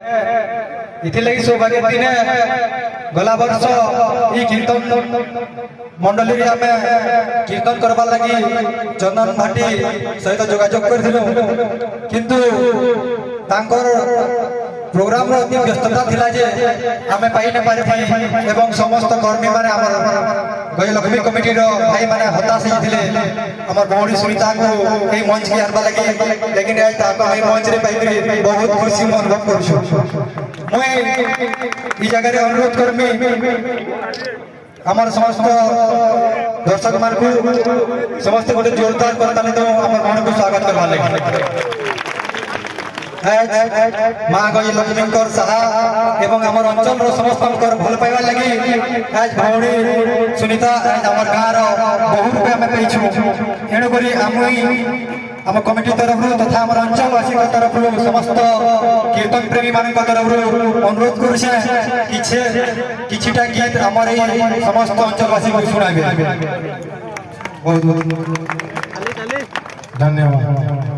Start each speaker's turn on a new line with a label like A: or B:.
A: इथिलागि सौभाग्य दिने गला वर्ष ई कीर्तन मंडली रे आमे कीर्तन करबा लागि चंदन भाटी सहित जोगाजोग करथिलु किंतु तांकर प्रोग्राम रो अति व्यस्तता थिला जे आमे पाई न पारे एवं समस्त कर्मी माने हमर गजलक्ष्मी कमिटी रो भाई माने हताश हिथिले हमर भौणी सुनीता को ए मंच के आनबा लागि लेकिन आज ताको ए मंच रे पाई बहुत खुशी अनुभव करछु मैं ई जगह रे अनुरोध करमी हमर समस्त दर्शक मान को समस्त गोटे जोरदार करताले तो हमर भौणी को स्वागत करबा लागि माँ गजलक्ष्मी साहा एवं आम अंचल समस्त भल पाइबा लगी आज भौणी सुनीता आज आम गाँव बहुत रुपये आम पाइछू तेणुक आम कमिटी तरफ तथा आम अंचलवासी तरफ समस्त कीर्तन प्रेमी मान तरफ अनुरोध करा गीत आम समस्त अंचलवासी को शुणाबे। बहुत बहुत धन्यवाद।